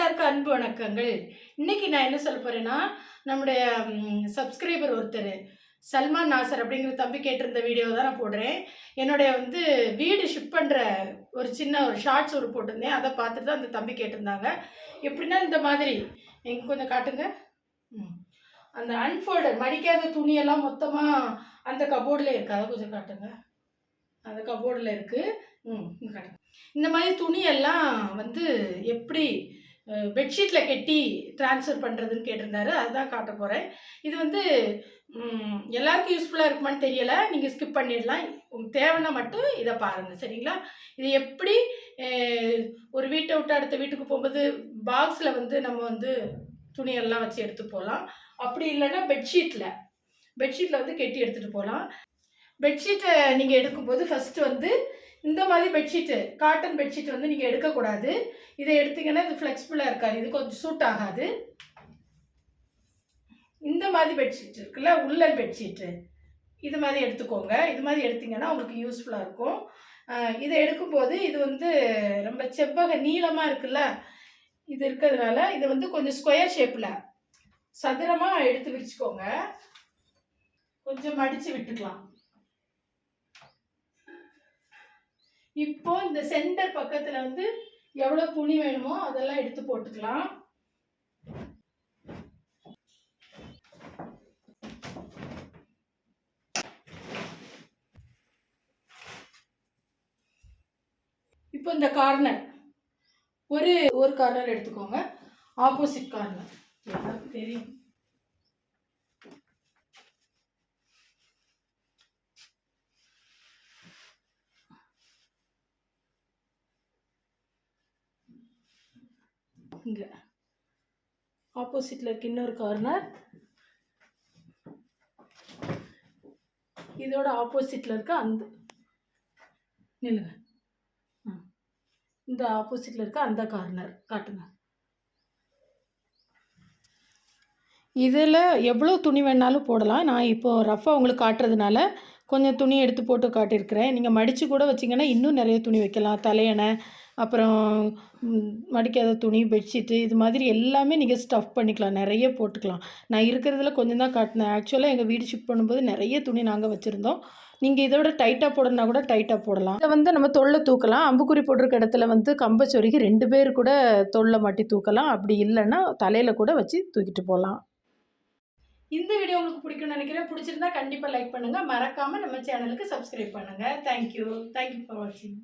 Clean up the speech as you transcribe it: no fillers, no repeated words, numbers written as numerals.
எல்லாருக்கும் அன்பு வணக்கங்கள். இன்னைக்கு நான் என்ன சொல்ல போறேன்னா, நம்முடைய சப்ஸ்கிரைபர் ஒருத்தர் சல்மான் நாசர் அப்படிங்கிற தம்பி கேட்டிருந்த வீடியோ தான் நான் போடுறேன். என்னுடைய வீடு ஷிஃப்ட் பண்ணுற ஒரு சின்ன ஒரு ஷார்ட்ஸ் ஒரு போட்டிருந்தேன். அதை பார்த்துட்டு தான் அந்த தம்பி கேட்டிருந்தாங்க. எப்படின்னா இந்த மாதிரி எங்கே கொஞ்சம் காட்டுங்க. அந்த அன்ஃபோல்டட் மடிக்காத துணியெல்லாம் மொத்தமாக அந்த கபோர்டில் இருக்குது. அதை கொஞ்சம் காட்டுங்க. அந்த கபோர்டில் இருக்குது. காட்டுங்க. இந்த மாதிரி துணியெல்லாம் எப்படி பெட்ஷீட்டில் கட்டி ட்ரான்ஸ்ஃபர் பண்ணுறதுன்னு கேட்டிருந்தாரு. அதுதான் காட்ட போகிறேன். இது எல்லாருக்கும் யூஸ்ஃபுல்லாக இருக்குமான்னு தெரியலை. நீங்கள் ஸ்கிப் பண்ணிடலாம். உங்களுக்கு தேவைன்னா மட்டும் இதை பாருங்கள், சரிங்களா? இது எப்படி ஒரு வீட்டை விட்டு அடுத்த வீட்டுக்கு போகும்போது பாக்ஸில் நம்ம துணியெல்லாம் வச்சு எடுத்து போகலாம். அப்படி இல்லைன்னா பெட்ஷீட்டில் கட்டி எடுத்துகிட்டு போகலாம். பெட்ஷீட்டை நீங்கள் எடுக்கும்போது ஃபஸ்ட்டு இந்த மாதிரி பெட்ஷீட்டு காட்டன் பெட்ஷீட் நீங்கள் எடுக்கக்கூடாது. இதை எடுத்திங்கன்னா இது ஃப்ளெக்சிபிளாக இருக்காது, இது கொஞ்சம் சூட் ஆகாது. இந்த மாதிரி பெட்ஷீட் இருக்குல்ல, உள்ளன் பெட்ஷீட்டு, இது மாதிரி எடுத்துக்கோங்க. இது மாதிரி எடுத்திங்கன்னா உங்களுக்கு யூஸ்ஃபுல்லாக இருக்கும். இதை எடுக்கும்போது இது ரொம்ப செவ்வக நீளமாக இருக்குல்ல, இது இருக்கிறதுனால இது கொஞ்சம் ஸ்கொயர் ஷேப்பில் சதுரமாக எடுத்து விரிச்சுக்கோங்க. கொஞ்சம் மடித்து விட்டுக்கலாம். இப்போ இந்த சென்டர் பக்கத்தில் எவ்வளோ துணி வேணுமோ அதெல்லாம் எடுத்து போட்டுக்கலாம். இப்போ இந்த கார்னர் ஒரு கார்னர் எடுத்துக்கோங்க. ஆப்போசிட் கார்னர் எல்லாருக்கும் தெரியும். இங்கே ஆப்போசிட்டில் இருக்க இன்னொரு கார்னர், இதோட ஆப்போசிட்டில் இருக்க அந்த நில்லுங்க, இந்த ஆப்போசிட்டில் இருக்க அந்த கார்னர் காட்டுங்க. இதில் எவ்வளோ துணி வேணாலும் போடலாம். நான் இப்போது ரஃபாக உங்களுக்கு காட்டுறதுனால கொஞ்சம் துணி எடுத்து போட்டு காட்டியிருக்கிறேன். நீங்கள் மடித்து கூட வச்சிங்கன்னா இன்னும் நிறைய துணி வைக்கலாம். தலையணை, அப்புறம் மடிக்காத துணி, பெட்ஷீட்டு, இது மாதிரி எல்லாமே நீங்கள் ஸ்டஃப் பண்ணிக்கலாம், நிறைய போட்டுக்கலாம். நான் இருக்கிறதுல கொஞ்சம் தான் காட்டினேன். ஆக்சுவலாக எங்கள் வீடு ஷிஃப்ட் பண்ணும்போது நிறைய துணி நாங்கள் வச்சுருந்தோம். நீங்கள் இதோட டைட்டாக போடணுன்னா கூட டைட்டாக போடலாம். இதை நம்ம தொல்லை தூக்கலாம். அம்புக்குறி போட்டிருக்க இடத்துல கம்பச்சொருகி 2 பேர் கூட தொல்லை மாட்டி தூக்கலாம். அப்படி இல்லைன்னா தலையில் கூட வச்சு தூக்கிட்டு போகலாம். இந்த வீடியோ உங்களுக்கு பிடிக்கும்னு நினைக்கிறேன். பிடிச்சிருந்தா கண்டிப்பாக லைக் பண்ணுங்கள். மறக்காமல் நம்ம சேனலுக்கு சப்ஸ்கிரைப் பண்ணுங்கள். தேங்க்யூ ஃபார் வாட்சிங்.